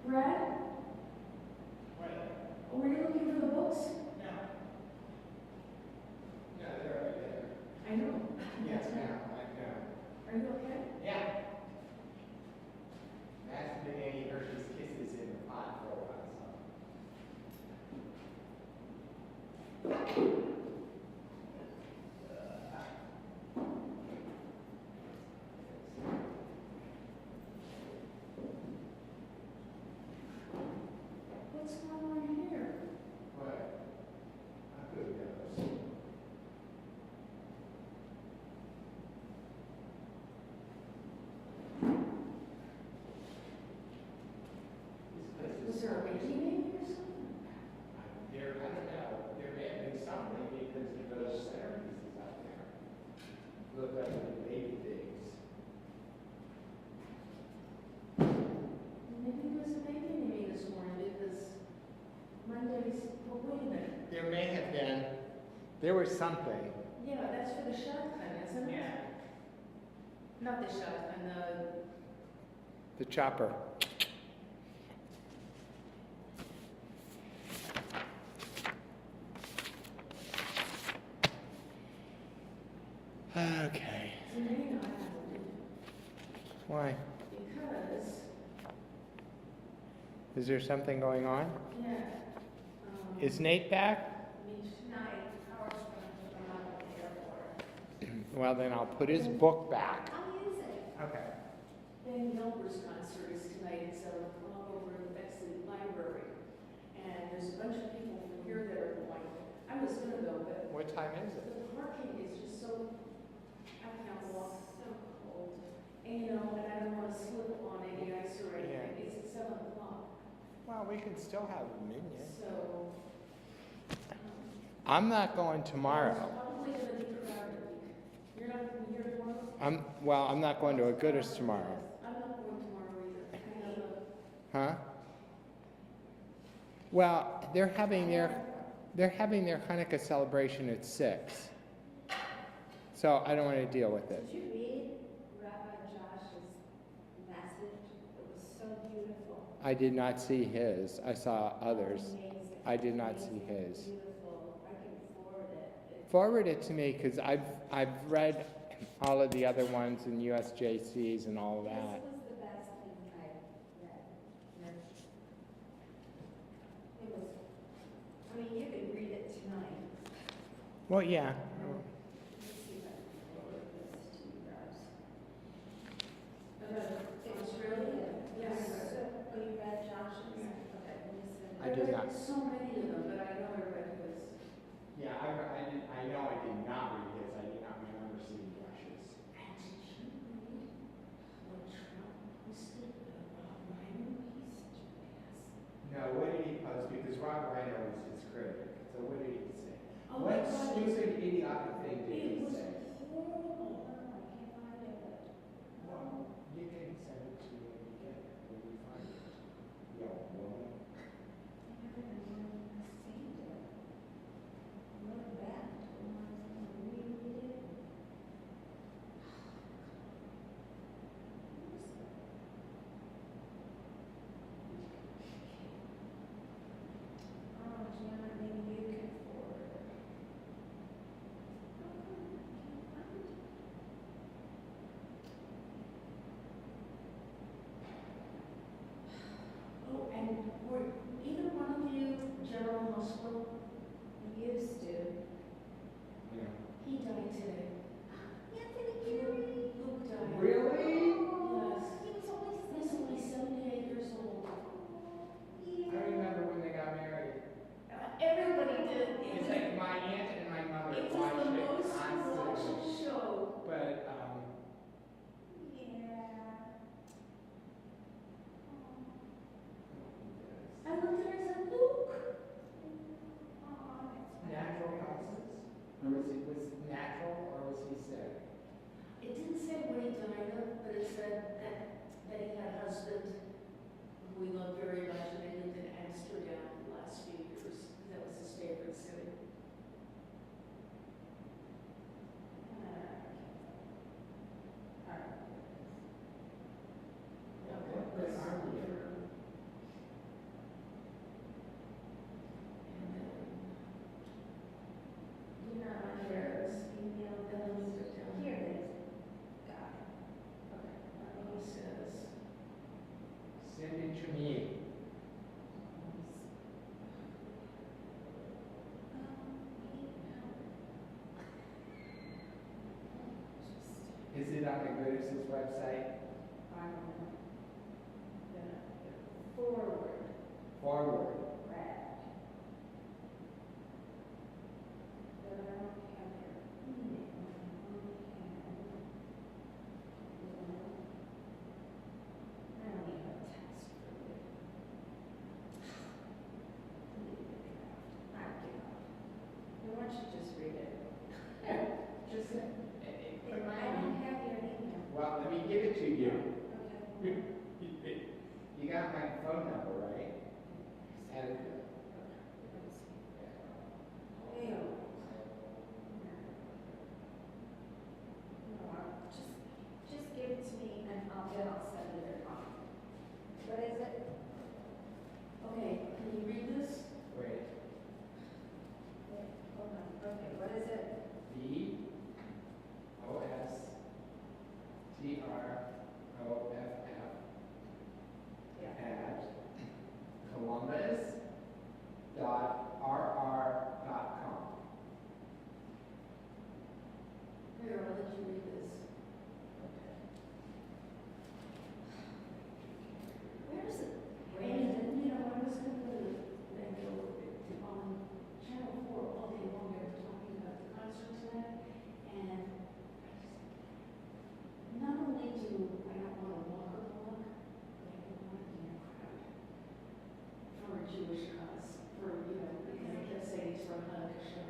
Brad, What? were you looking for the books? No. No, they're over there. I know. Yes, ma'am, I know. Are you okay? Yeah. That's been any Hershey's Kisses in the pot for a while, What's going on here? What? I could have done those. Was there a baby maybe or something? There, I don't know, there may have been something because of those centerpieces out there. Look like the baby things. Maybe there was a baby maybe this morning because Monday's, well, wait a minute. There may have been. There was something. Yeah, that's for the shotgun, isn't it? Yeah. Not the shotgun, The chopper. Okay. so maybe not that Why? because, Is there something going on? yeah. Is Nate back? Tonight, Howard's going to put them out at the airport. Well, then I'll put his book back. I'll use it. Okay. Ben Gilbert's concert is tonight at 7 o'clock over in the Bexley Library. And there's a bunch of people from here that are going. I was gonna go, but What time is it? the parking is just so, I can't walk, so cold. And you know, and I don't wanna slip on any ice or anything. Yeah. It's at 7 o'clock, Well, we can still have a minion. so. I'm not going It's tomorrow. probably gonna be crowded. You're not gonna be here tomorrow? I'm not going to a Gooders tomorrow. I'm not going tomorrow either. I have a. Huh? Well, they're having their Hanukkah celebration at 6. So I don't want to deal with it. Did you read Rabbi Josh's message? It was so beautiful. I did not see his. I saw others. Amazing. I did not see Amazing. his. Beautiful. I can forward it. Forward it to me because I've read all of the other ones in USJCs and all of This that. was the best thing I've read. It was, I mean, you can read it tonight. Well, yeah. Let me see if I can forward this to you guys. It was really good. Yes. So, oh, you read Josh's? Yeah. Okay, let me send I did not. So many of them, but I know I read his. Yeah, I know I did not read his. I did not remember seeing Josh's. And did you read what Trump posted about Rhino? He's such a ass. No, what did he post? Because Rob Rhino is his critic. So what did he say? Oh, What my God. stupid, idiotic thing did It he was say? horrible. I can't find it, but. Well, you can send it to me when you get it, when you find it. Yo, woman. I haven't even seen it. I wrote it back to him. I was going to reread it. Oh, Janet, maybe you can forward it. How come I can't find it? Oh, and were either one of you General Hospital? I used to. Yeah. He died today. Anthony Gary. Luke died. Really? Yes. He was always He's only 78 years old. I remember when they got married. Everybody did. It's like my aunt and my mother It was watched the it most constantly. watched show. But, Yeah. I looked at her and said, Luke. Oh, it's natural causes? Or was it natural or was he sick? It didn't say what he died of, but it said that he had a husband who he loved very much, and they lived in Amsterdam the last few years. That was his favorite city. What army? on the Goodness's website? I don't know. Forward, Forward. red. But I don't have their email. I don't even have a text for you. I give up. Why don't you just read it? Just, I don't have your email. well, let me give it to you. Okay. You got my phone number, right? And, Ew. No, just give it to me and I'll send it on. What is it? Okay, can you read this? wait, Wait, hold on. Okay, what is it? VOSTROFF Yeah. at columbus.rr.com. Here, I'll let you read this. Where is it? Brandon, you know, I was going to on Channel 4 all day long, they were talking about the concert tonight, and not only do I not want to walk a block, but I don't want to be in a crowd for a Jewish cause, for, you know, because I kept saying it's from Hanukkah.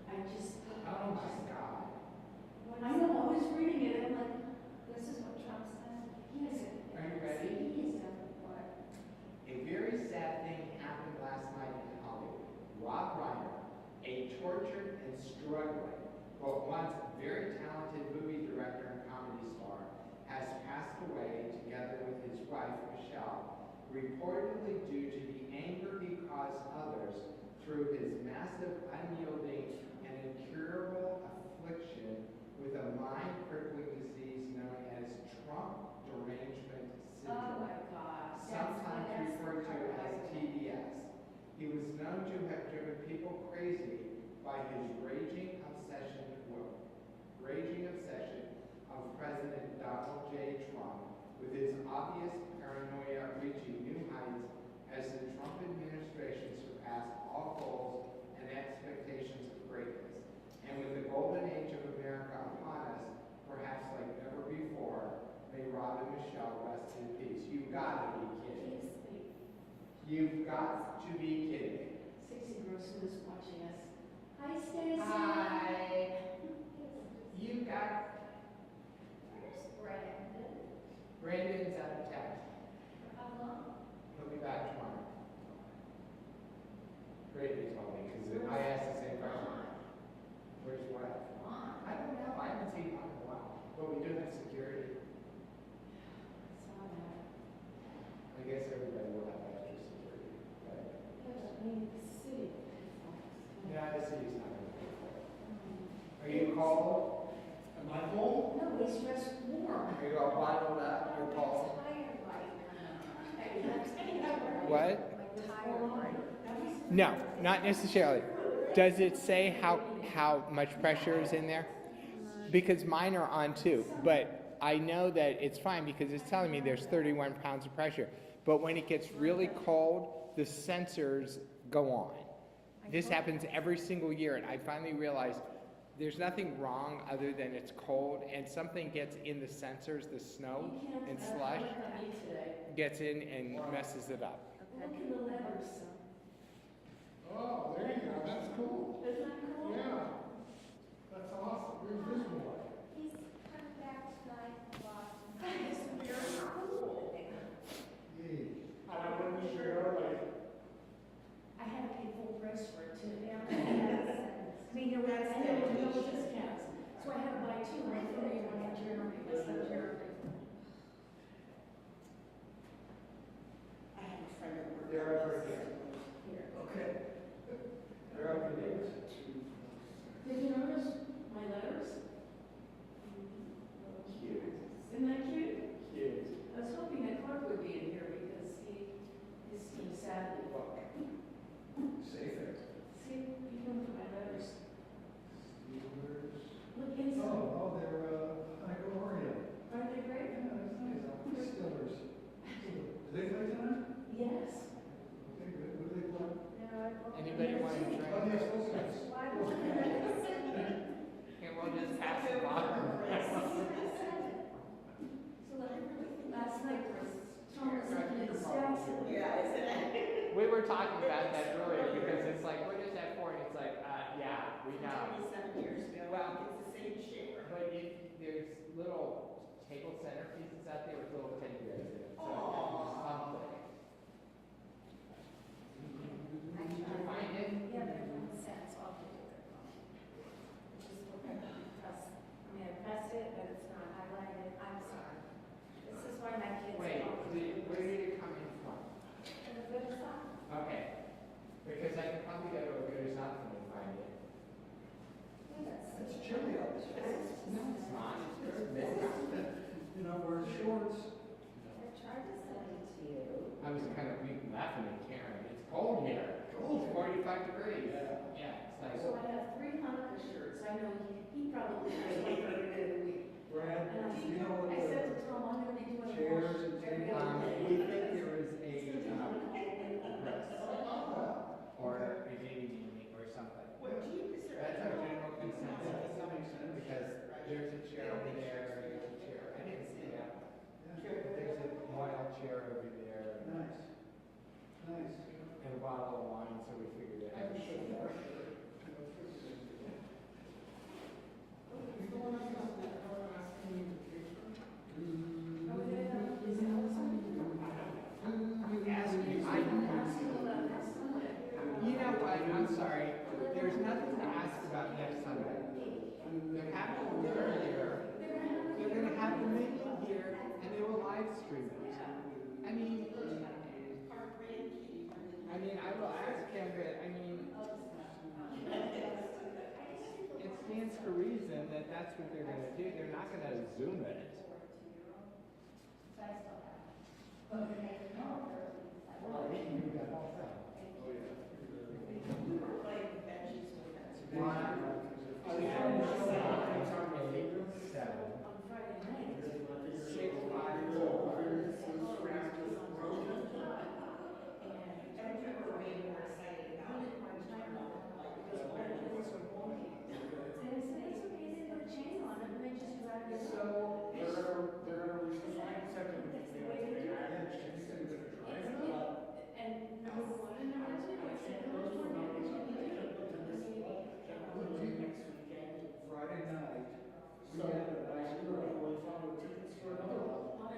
I just, Oh my God. I know, I was reading it, I'm like, This is what Trump said. yes. Are you ready? He is. What? A very sad thing happened last night in Hollywood. Rob Reiner, a tortured and struggling, but once very talented movie director and comedy star, has passed away together with his wife, Michelle, reportedly due to the anger he caused others through his massive, unyielding, and incurable affliction with a mind-crippling disease known as Trump derangement Oh syndrome, my God. sometimes referred to as TDS. He was known to have driven people crazy by his raging obsession of President Donald J. Trump, with his obvious paranoia reaching new heights as the Trump administration surpassed all goals and expectations of greatness. And with the golden age of America upon us, perhaps like never before, may Rob and Michelle rest in peace. You've got to be kidding. You've got to be kidding. Stacy Grossman is watching us. Hi, Stacy. Hi. You got Where's Brandon? Brandon's out of town. How long? He'll be back tomorrow. Brady told me because I asked the same question. Where's what? I don't know. I haven't seen him in a while. But we do have security. I guess everybody will have extra security. Right? Yeah, the city's not going to pay for it. Are you cold? Am I cold? No, he's dressed warm. Are you all bottled up? You're cold? What? No, not necessarily. Does it say how much pressure is in there? Because mine are on too, but I know that it's fine because it's telling me there's 31 pounds of pressure. But when it gets really cold, the sensors go on. This happens every single year, and I finally realized there's nothing wrong other than it's cold, and something gets in the sensors, the snow and slush, gets in and messes it up. Look in the letters. Oh, there you go, that's cool. Isn't that cool? Yeah, that's awesome. Where's this boy? He's coming back tonight from Boston. It's very cool. Hey, I wasn't sure, like, I had to pay full price for it too. Yeah. I mean, there was no discounts, so I had to buy two, one for me, one for Jeremy, my son Jeremy. I have a friend that worked. They're over here. Here. Okay. They're over there. Yes. Okay, good. What do they want? Anybody want to drink? Oh, they're so nice. And we'll just pass the bottle. Last night was Tom was looking at the stats. We were talking about that earlier because it's like, what is that for? And it's like, yeah, we know. 27 years ago, Well, it's the same shape. but there's little table centerpieces out there with little teddy bears in it. So something. Did you find it? Yeah, they're from cents, I'll have to do it. Just look at the press, I mean, I pressed it, but it's not highlighted, I'm sorry. This is why my kids. Wait, where did it come in from? And the good stuff. Okay. Because I can probably go to a good or something and find it. It's chilly out there. No, it's not. It's midnight. You know, wear shorts. I tried to send it to you. I was kind of laughing at Karen. It's cold here. Cold. It's 45 degrees. Yeah. Yeah, it's So like, I have 3 Hanukkah shirts. I know he probably has one for every day of the week. Brad, And you know what I said the to Tom, I'm gonna be doing chairs wash and every tables. other day. we think there is a, It's gonna be Hanukkah. or a baby naming or something. What Jeep is there? That's our general consensus. That makes sense. Because there's a chair over there, there's a chair. I didn't see that. But there's a royal chair over there. Nice. Nice. And a bottle of wine, so we figured it out. You know what, I'm sorry, there's nothing to ask about next Sunday. They're having a dinner here, they're gonna have the Minyan here, and they will live stream it. I mean, I will ask him, but I mean, it stands to reason that that's what they're gonna do, they're not gonna Zoom it. Friday night, we had a nice girl. For another one.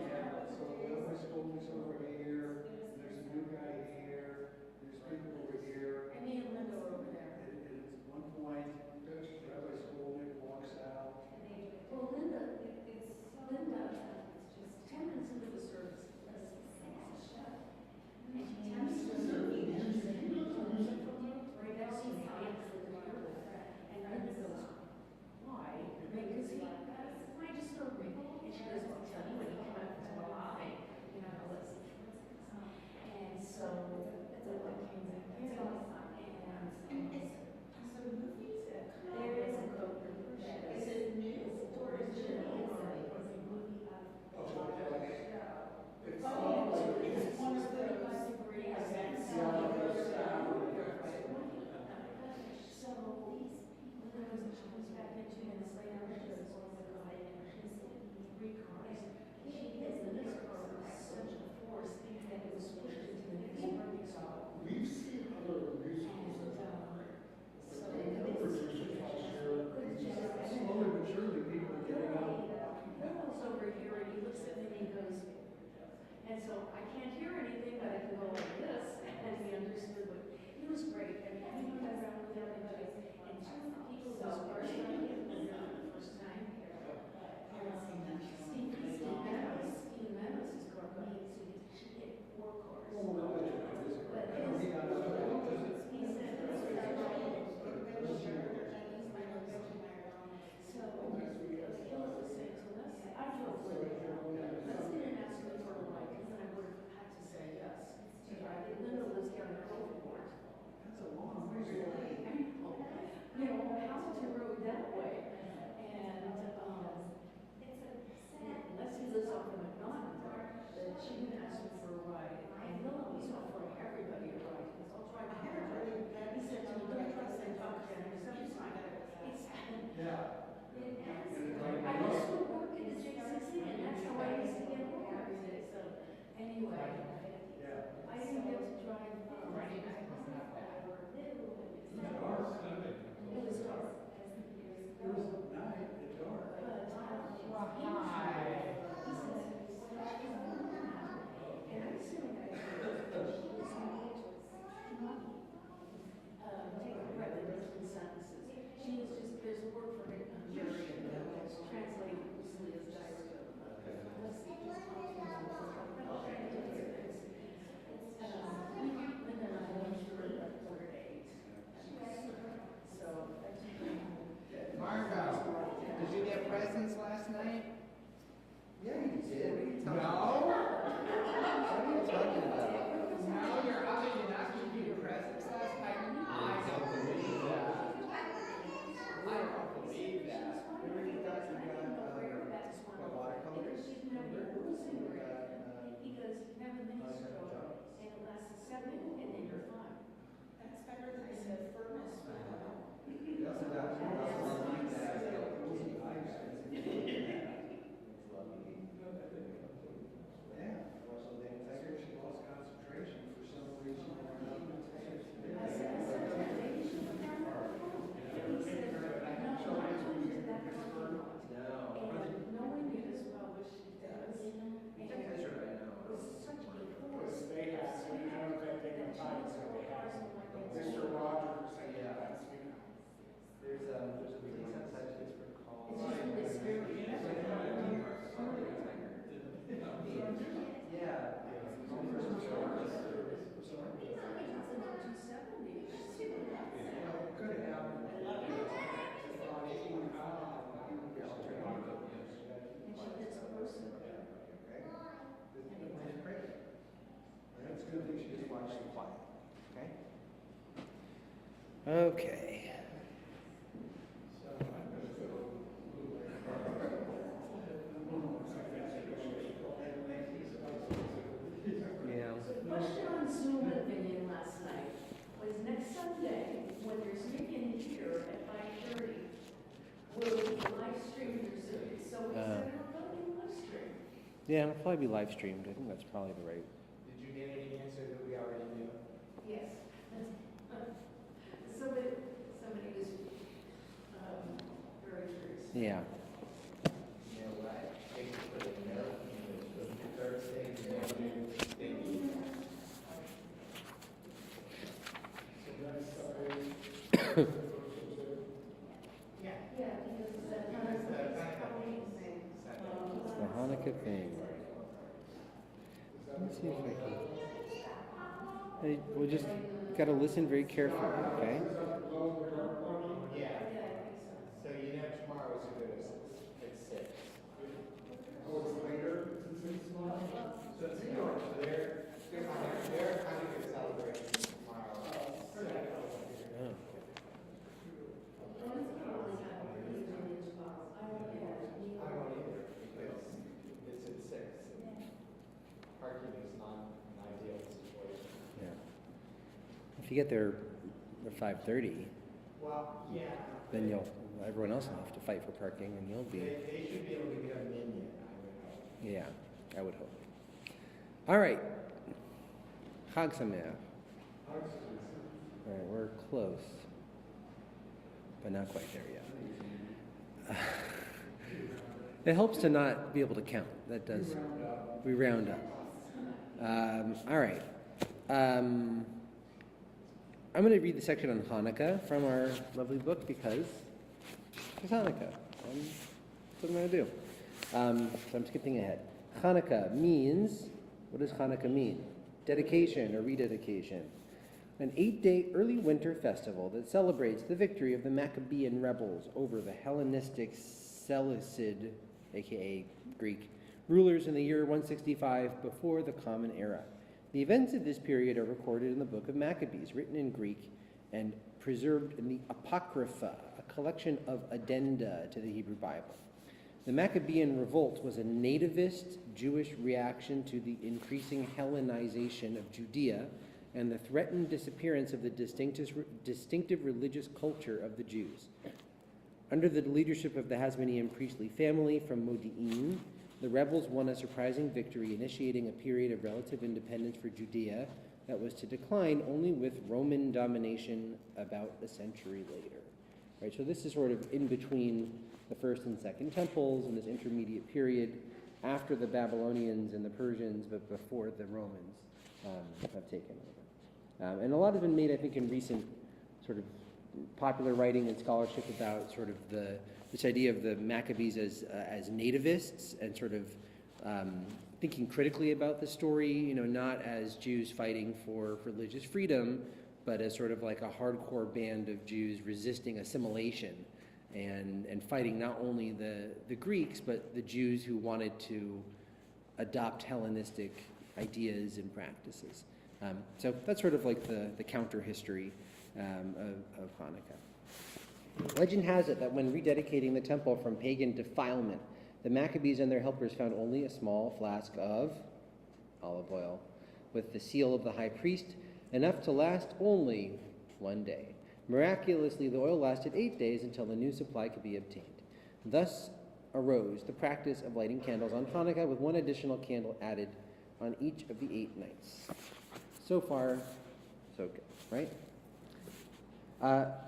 Yeah, so Elvis Goldie's over here, there's a new guy here, there's people over here. And me and Linda were over there. And at one point, Rabbi Goldie walks out. Well, Linda, it's 10 minutes into the service. And she tells me, right next to me, and Linda goes, why? Because I just don't read. And she goes, well, tell me when you come out to the lie, you know, let's. And so, it's a what came in. There is a code. Is it new or is it old? It's one of those degrees that's. So, when I was, she comes back in 2 minutes later, she goes, oh my God, she's in 3 cars. She is, and this car was such a force that it was pushed into the next parking stop. We've seen other musicals And, that so. slowly but surely people are getting out. Willow's over here and he looks at me and he goes, and so I can't hear anything, but I can go like this, and he understood what, he was great. I mean, he went around with everybody, and 2 of the people who was first time, he was there for the first time. Steve Meadows is car, but he should get 4 cars. Oh, no, I know he got out of it. He said, this is our so, Kayla was saying to us, I drove with her. Let's didn't ask me for a ride, because then I would have had to say yes. To drive it. Linda lives down in Overport. That's a long way. You know, Hamilton Road that way. Okay. Yeah. Question on Zoom at Minyan last night was next Sunday, when there's Minyan here at 5:30, will it be live streamed or Zoom? So we said we're going to be live streamed. Yeah, it'll probably be live streamed. I think that's probably the right. Did you get any answer that we already knew? Yes. Somebody was very curious. Yeah. You know what? Thank you for the note. The Thursday, thank you. Yeah, because it's that Halloween thing. It's the Hanukkah thing. Let me see if I can. Hey, we'll just gotta listen very carefully, okay? Yeah. So you know tomorrow is a good at 6. Oh, it's later, since it's not. So they're kind of good celebrations tomorrow. Oh. I won't either because it's at 6. Parking is not an ideal situation. Yeah. If you get there at 5:30, Well, yeah. then everyone else will have to fight for parking, and you'll be. They should be able to get a Minyan, I would hope. Yeah, I would hope. All right. Chag Sameach. All right, we're close, but not quite there yet. It helps to not be able to count. That does. We round up. All right. I'm going to read the section on Hanukkah from our lovely book because it's Hanukkah. That's what I'm going to do. So I'm skipping ahead. Hanukkah means, what does Hanukkah mean? Dedication or rededication. An 8-day early winter festival that celebrates the victory of the Maccabean rebels over the Hellenistic Seleucid, aka Greek, rulers in the year 165 before the Common Era. The events of this period are recorded in the Book of Maccabees, written in Greek and preserved in the Apocrypha, a collection of addenda to the Hebrew Bible. The Maccabean revolt was a nativist Jewish reaction to the increasing Hellenization of Judea and the threatened disappearance of the distinctive religious culture of the Jews. Under the leadership of the Hasmonean priestly family from Modi'in, the rebels won a surprising victory, initiating a period of relative independence for Judea that was to decline only with Roman domination about a century later. Right, so this is sort of in between the first and second temples in this intermediate period after the Babylonians and the Persians, but before the Romans have taken over. And a lot has been made, I think, in recent sort of popular writing and scholarship about sort of this idea of the Maccabees as nativists and sort of thinking critically about the story, not as Jews fighting for religious freedom, but as sort of like a hardcore band of Jews resisting assimilation and fighting not only the Greeks, but the Jews who wanted to adopt Hellenistic ideas and practices. So that's sort of like the counter history of Hanukkah. Legend has it that when rededicating the temple from pagan defilement, the Maccabees and their helpers found only a small flask of olive oil with the seal of the high priest, enough to last only one day. Miraculously, the oil lasted 8 days until a new supply could be obtained. Thus arose the practice of lighting candles on Hanukkah, with one additional candle added on each of the 8 nights. So far, so good, right?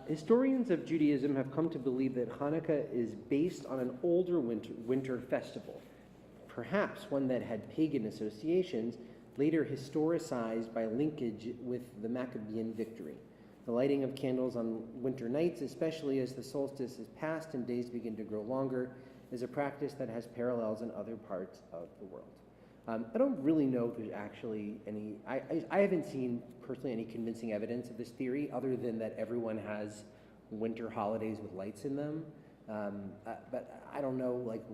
Historians of Judaism have come to believe that Hanukkah is based on an older winter festival, perhaps one that had pagan associations, later historicized by linkage with the Maccabean victory. The lighting of candles on winter nights, especially as the solstice is past and days begin to grow longer, is a practice that has parallels in other parts of the world. I don't really know if there's actually any, I haven't seen personally any convincing evidence of this theory other than that everyone has winter holidays with lights in them. But I don't know what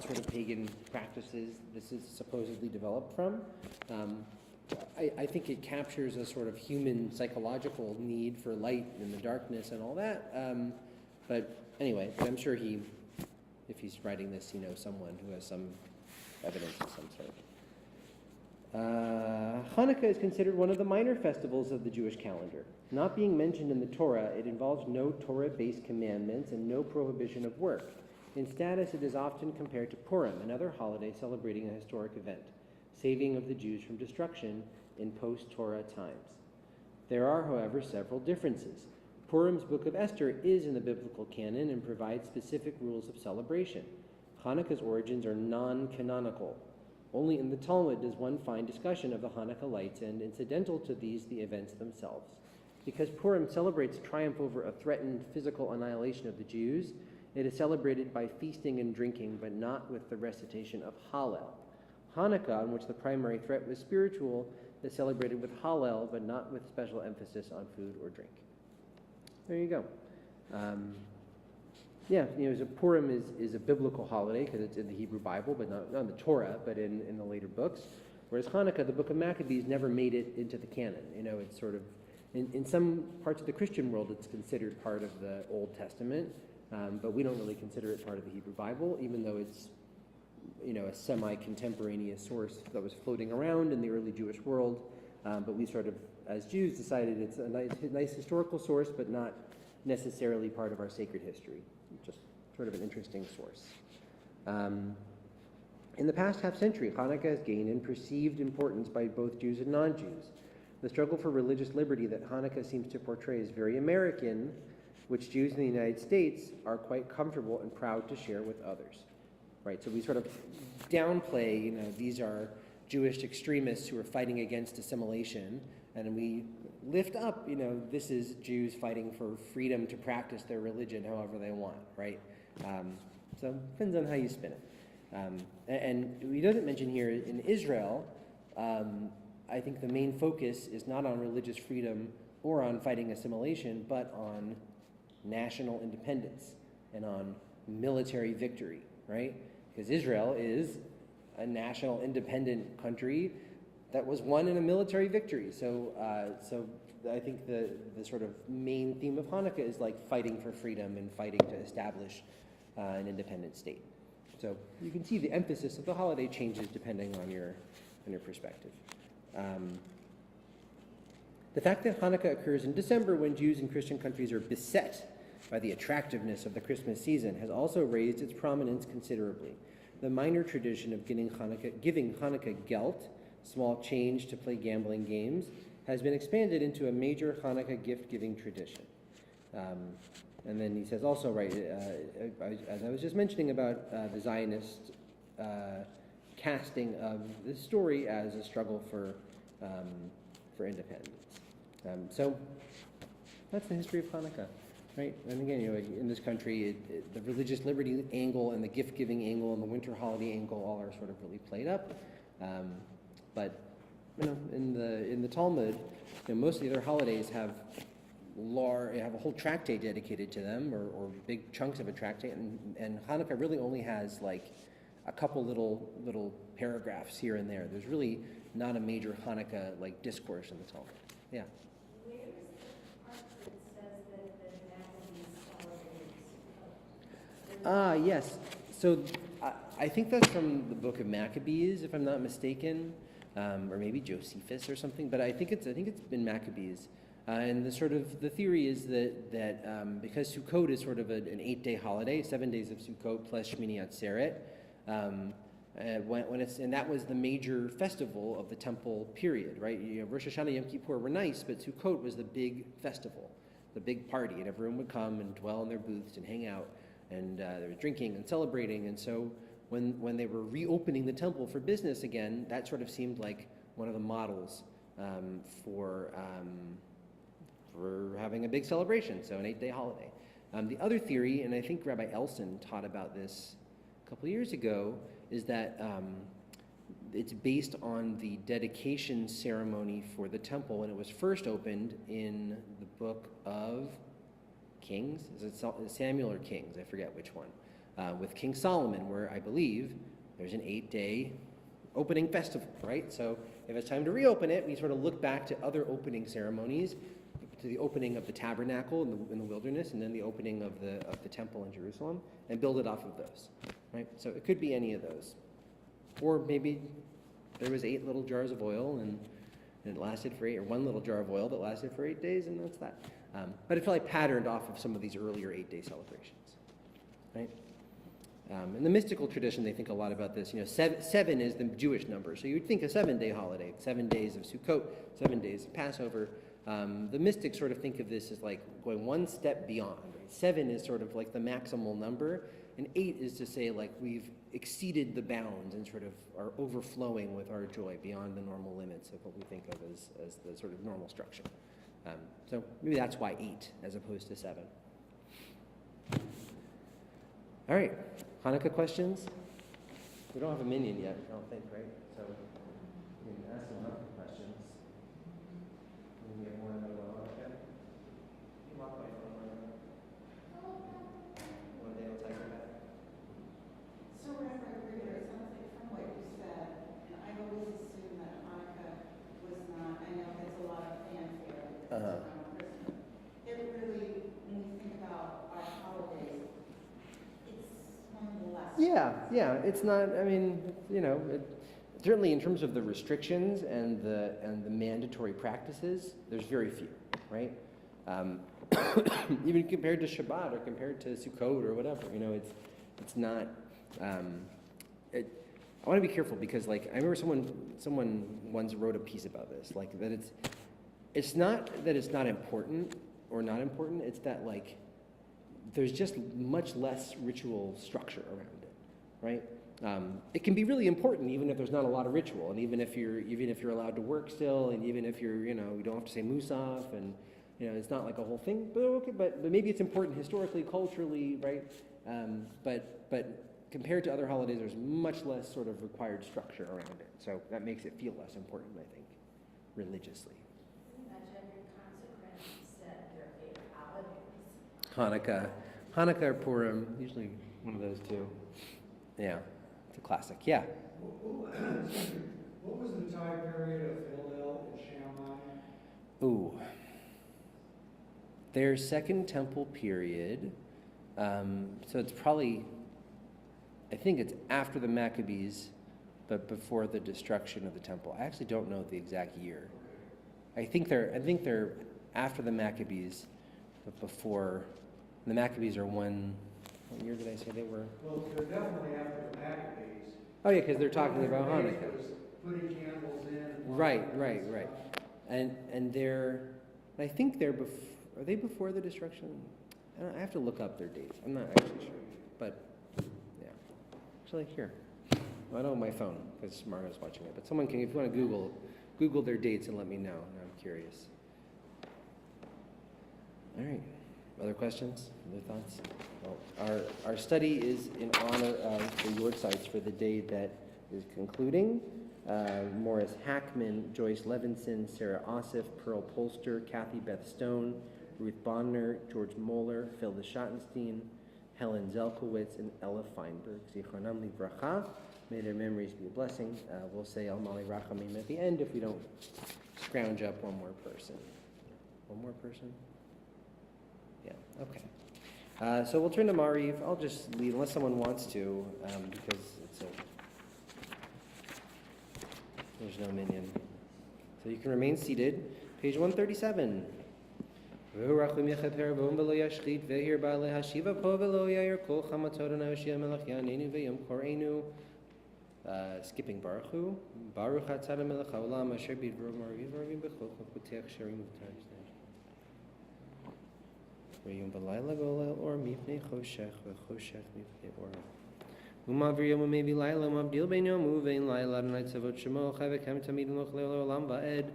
sort of pagan practices this is supposedly developed from. I think it captures a sort of human psychological need for light in the darkness and all that. But anyway, I'm sure if he's writing this, he knows someone who has some evidence of some sort. Hanukkah is considered one of the minor festivals of the Jewish calendar. Not being mentioned in the Torah, it involves no Torah-based commandments and no prohibition of work. In status, it is often compared to Purim, another holiday celebrating a historic event, saving of the Jews from destruction in post-Torah times. There are, however, several differences. Purim's Book of Esther is in the biblical canon and provides specific rules of celebration. Hanukkah's origins are non-canonical. Only in the Talmud does one find discussion of the Hanukkah lights, and incidental to these, the events themselves. Because Purim celebrates triumph over a threatened physical annihilation of the Jews, it is celebrated by feasting and drinking, but not with the recitation of Hallel. Hanukkah, in which the primary threat was spiritual, is celebrated with Hallel, but not with special emphasis on food or drink. There you go. So Purim is a biblical holiday because it's in the Hebrew Bible, but not in the Torah, but in the later books. Whereas Hanukkah, the book of Maccabees, never made it into the canon. It's sort of, in some parts of the Christian world, it's considered part of the Old Testament, but we don't really consider it part of the Hebrew Bible, even though it's, a semi-contemporaneous source that was floating around in the early Jewish world. But we sort of, as Jews, decided it's a nice historical source, but not necessarily part of our sacred history. Just sort of an interesting source. In the past half-century, Hanukkah has gained in perceived importance by both Jews and non-Jews. The struggle for religious liberty that Hanukkah seems to portray is very American, which Jews in the United States are quite comfortable and proud to share with others. Right? So we sort of downplay, these are Jewish extremists who are fighting against assimilation, and we lift up, this is Jews fighting for freedom to practice their religion however they want, right? So it depends on how you spin it. And he doesn't mention here in Israel, I think the main focus is not on religious freedom or on fighting assimilation, but on national independence and on military victory, right? Because Israel is a national independent country that was won in a military victory. So I think the sort of main theme of Hanukkah is like fighting for freedom and fighting to establish an independent state. So you can see the emphasis of the holiday changes depending on your perspective. The fact that Hanukkah occurs in December when Jews in Christian countries are beset by the attractiveness of the Christmas season has also raised its prominence considerably. The minor tradition of giving Hanukkah gelt, small change to play gambling games, has been expanded into a major Hanukkah gift-giving tradition. And then he says also, right, as I was just mentioning about the Zionist casting of this story as a struggle for independence. So that's the history of Hanukkah, right? And again, in this country, the religious liberty angle and the gift-giving angle and the winter holiday angle all are sort of really played up. But in the Talmud, most of the other holidays have a whole tractate dedicated to them, or big chunks of a tractate, and Hanukkah really only has like a couple little paragraphs here and there. There's really not a major Hanukkah like discourse in the Talmud. Yeah. Where is the part that says that the Maccabees celebrated Sukkot? Yes. So I think that's from the book of Maccabees, if I'm not mistaken, or maybe Josephus or something. But I think it's been Maccabees. And the theory is that because Sukkot is sort of an 8-day holiday, 7 days of Sukkot plus Shmini Atzeret, and that was the major festival of the temple period, right? Rosh Hashanah, Yom Kippur were nice, but Sukkot was the big festival, the big party, and everyone would come and dwell in their booths and hang out, and they were drinking and celebrating. And so when they were reopening the temple for business again, that sort of seemed like one of the models for having a big celebration, so an 8-day holiday. The other theory, and I think Rabbi Elson taught about this a couple of years ago, is that it's based on the dedication ceremony for the temple when it was first opened in the book of Kings. Is it Samuel or Kings? I forget which one. With King Solomon, where I believe there's an 8-day opening festival, right? So if it's time to reopen it, we sort of look back to other opening ceremonies, to the opening of the tabernacle in the wilderness, and then the opening of the temple in Jerusalem, and build it off of those, right? So it could be any of those. Or maybe there was 8 little jars of oil, and it lasted for 8, or 1 little jar of oil that lasted for 8 days, and that's that. But it's probably patterned off of some of these earlier 8-day celebrations, right? In the mystical tradition, they think a lot about this. 7 is the Jewish number, so you would think a 7-day holiday, 7 days of Sukkot, 7 days of Passover. The mystics sort of think of this as like going one step beyond. Right? 7 is sort of like the maximal number, and 8 is to say like we've exceeded the bounds and sort of are overflowing with our joy beyond the normal limits of what we think of as the sort of normal structure. So maybe that's why 8 as opposed to 7. All right, Hanukkah questions? We don't have a minyan yet, I don't think, right? So we can ask some Hanukkah questions. We can get more than one Hanukkah. You walk by phone right now. One day I'll take it back. So Reverend Reader, it sounds like from what you said, and I've always assumed that Hanukkah was not, I know it's a lot of fanfare because it's around Christmas. It really, when you think about our holidays, it's one of the last. Yeah, it's not, I mean, certainly in terms of the restrictions and the mandatory practices, there's very few, right? Even compared to Shabbat or compared to Sukkot or whatever, it's not. I want to be careful because, like, I remember someone once wrote a piece about this, like that it's not that it's not important or not important. It's that like there's just much less ritual structure around it, right? It can be really important even if there's not a lot of ritual, and even if you're allowed to work still, and even if you're you don't have to say Musaf, and it's not like a whole thing. But okay, but maybe it's important historically, culturally, right? But compared to other holidays, there's much less sort of required structure around it, so that makes it feel less important, I think, religiously. The gender consequence said their favorite holidays. Hanukkah or Purim, usually one of those two. Yeah, it's a classic. Yeah. What was the time period of Hillel and Shammai? Ooh. Their Second Temple period, so it's probably, I think it's after the Maccabees, but before the destruction of the temple. I actually don't know the exact year. I think they're after the Maccabees, but before. The Maccabees are what year did I say they were? Well, they're definitely after the Maccabees. Oh yeah, because they're talking about Hanukkah. Putting candles in. And Right. And they're, I think they're are they before the destruction? I have to look up their dates. I'm not actually sure, but yeah. Actually, here. Well, I don't have my phone because Mario's watching it. But someone can, if you want to Google their dates and let me know. I'm curious. All right. Other questions? Other thoughts? Well, our study is in honor of the Yord sites for the day that is concluding. Morris Hackman, Joyce Levinson, Sarah Ossif, Pearl Polster, Kathy Beth Stone, Ruth Bonner, George Moeller, Phil Schottenstein, Helen Zelkowitz, and Ella Feinberg. Zichronam livracha. May their memories be a blessing. We'll say El Mali Rachamim at the end if we don't scrounge up one more person. One more person? Yeah, okay. So we'll turn to Mariv. I'll just leave, unless someone wants to, because there's no minyan. So you can remain seated. Page 137. Skipping Baruch Hu. Baruch atah melech haolam asher bidbaro mariv aravim bechol chokotech sharim v'tarim Rayum b'layla golel or mipnei choshech v'choshech mipnei or. Umavir yom umevi layla umabdil bein yom uvein layla Adonai tzavot shemo chavekem tamid loch le'olam va'ed.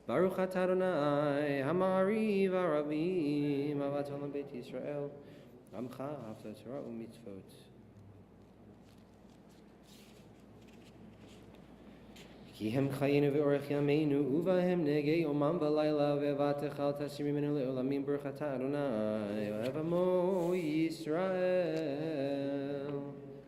Baruch atah Adonai hamariv aravim avat olam beit Yisrael amcha avta Torah u'mitzvot. Ki hem chayinu ve'orech yameinu uvahem negei omam v'layla ve'vatechal tashirimenu le'olamim baruch atah Adonai v'evamo Yisrael.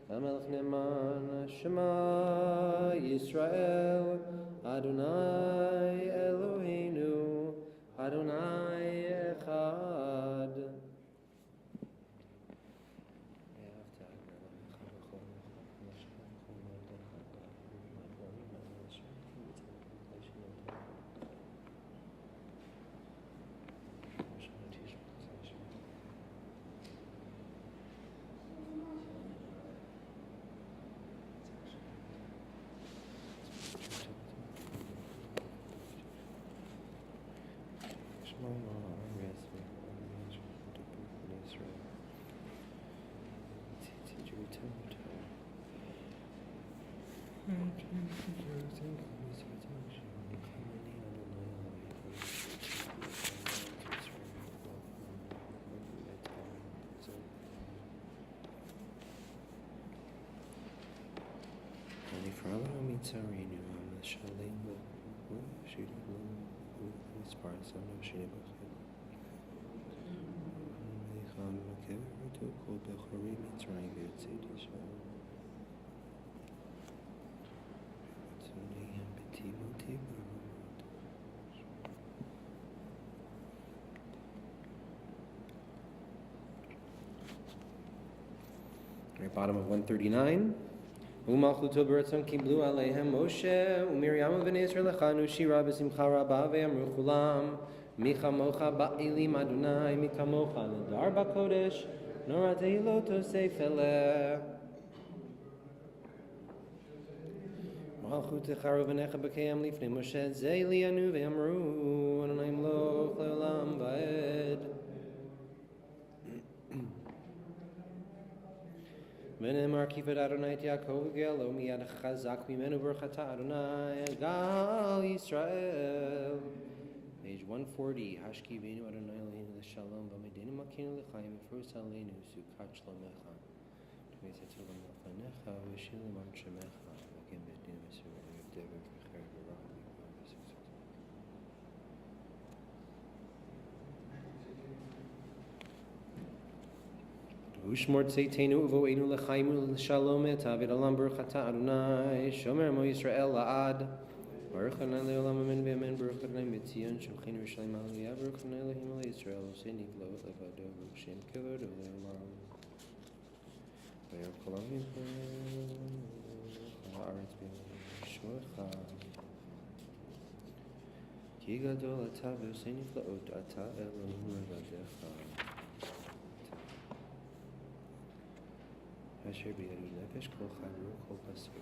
Melech Neman, Shema Yisrael, Adonai Eloheinu, Adonai Echad. Right, bottom of 139. Umalchuto b'ratzon kiblu aleihem Moshe uMiriam v'nei Yisrael lechanu shira b'simcha rabba ve'amru chulam micha mocha ba'ilim Adonai mika mocha nadar b'kodesh noratei lo tosei feleh Malchut techaru v'necha b'keyam lifnei Moshe zei lianu ve'amru Adonai mloch le'olam va'ed V'nemar kifed Adonai Yaakov gelo miyad chazak mimenu berchata Adonai gal Yisrael. Page 140. Hashki v'enu Adonai Eloheinu l'shalom v'medenu makinu l'chaim v'frus aleinu sukat shlomecha. Tmesetu l'machanecha v'shil l'man shemecha v'gem b'dinu v'suru v'dever v'cher v'rach Ushmort seitenu uvoenu l'chaimu l'shalom etavid alam berchata Adonai shomer mo Yisrael la'ad Baruch Adonai le'olam amen v'amen Baruch Adonai mitzion shomchinu Yerushalayim hallelujah Baruch Adonai Elohim Yisrael Oseni v'lo levado v'shem kevodo le'olam V'yor kolam yifrem ha'aretz b'shmocha Ki gadol ata v'oseni v'laot ata Elohim levadecha Asher b'yadu nefesh kol chavru kol basar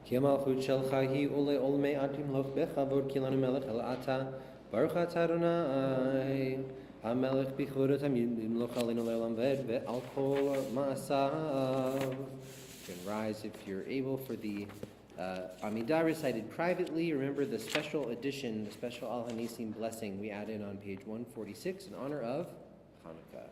Ki malchut shelcha hi ule olmei atim loch bechavod ki lanu melech el ata Baruch atah Adonai HaMelech b'chvodot hamimloch aleinu le'olam ved ve'al kol ma'asav. You can rise if you're able for the Amidah recited privately. Remember the special edition, the special Al Hanisim blessing we added on page 146 in honor of Hanukkah.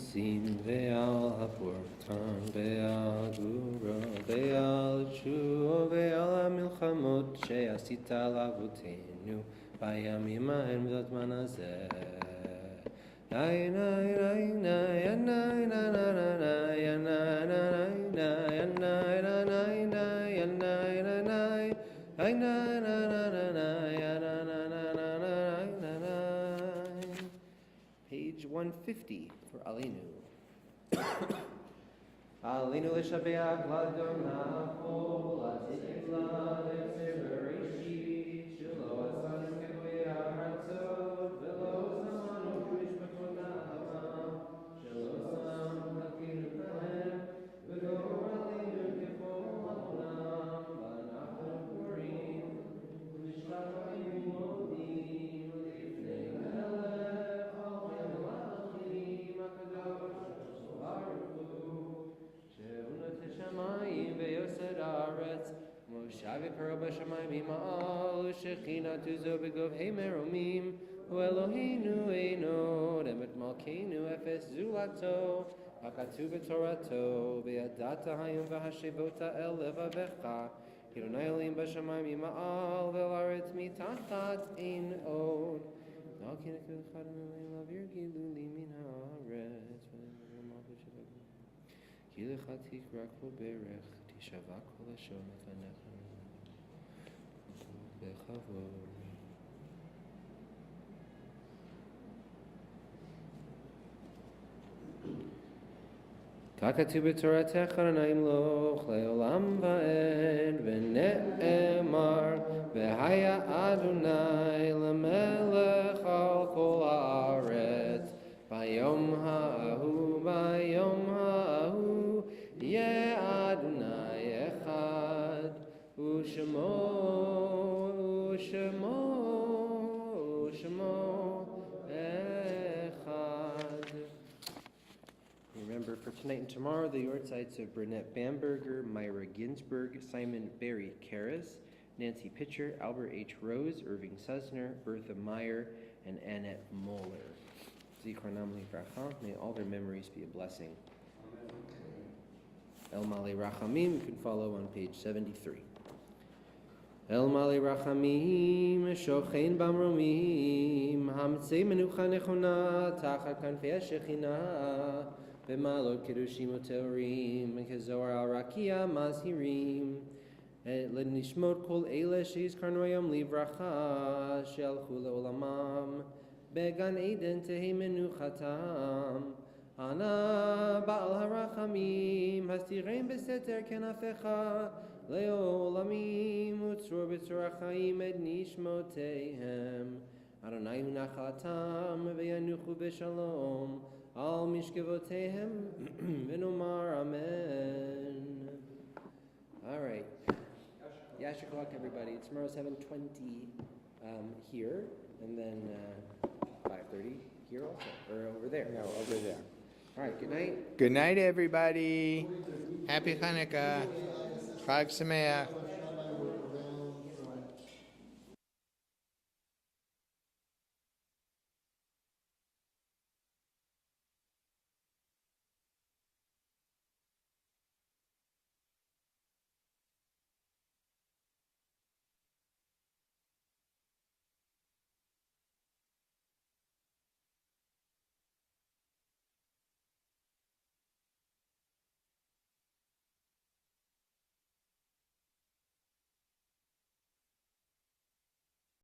הניסים ועל הפורקן ועל גבורו ועל תשובו ועל המלחמות שעשית לאבותינו בימים ההם בזמן הזה. Nay nay nay nay nay nay nay nay nay nay nay. Page 150 for Alinu. Alinu l'shabeach l'Adonai kol ha'tikvah l'sebereishit shelo asanu kegoyei ha'aratzot velo samanu k'mishpachot ha'avam shelo samanu hakinu kahem v'gor alinu kefol ha'olam v'anachnu korim v'mishtachvim modim lifnei melech ha'olam ha'achim hakadosh baruch hu she'unat hashamayim ve'yosed haaretz Moshav Yikaro b'shamayim hima'al u'shechinatu zo b'govhei meromim u'Eloheinu eino emet malkeinu efes zulato hakatu b'torato v'yadata hayom v'hashevota el levavecha Adonai Elohim b'shamayim hima'al ve'al haaretz mitachat ein od Na'alkin ekil chadam Elohim lavir giluli min haaretz כי לך תקרא כל ברך, תשבע כל לשון לפניך בכבוד. ככתוב בתורתך נמלוך לעולם ועד ונאמר והיה אדוני למלך על כל הארץ ביום ההוא יהיה אדוני אחד ושמו אחד. Remember for tonight and tomorrow the yortzites of Burnett Bamberger, Myra Ginsburg, Simon Barry Karras, Nancy Pitcher, Albert H. Rose, Irving Susner, Bertha Meyer, and Annette Moeller. Zichronam livracha, may all their memories be a blessing. El Male Rachamim, you can follow on page 73. El Male Rachamim, Shochein Bamromim, Hamtzei Menucha Nechona, Tachat Kanfei HaShechina, B'malot Kedushim Uteorim, Kezoar Al Rakia Mazhirim, Lenishmot Kol Eile Sheizkarnu Hayom Livracha, She'alchu Le'olamam, Began Eden Tehei Menuchatam, Ana Baal Harachamim, Hasirein Beseter Kenafecha, Leolamim, Utzror B'tzorach Chaim Et Nishmotehem, Adonai Hu Nachalatam, Ve'yanuchu B'shalom, Al Mishkevotehem, V'nomar Amen. All right. Yasher K'lak, everybody. Tomorrow 7:20 here, and then 5:30 here also, or over there. No, over there. All right, good night. Good night, everybody. Happy Hanukkah. Chag Sameach.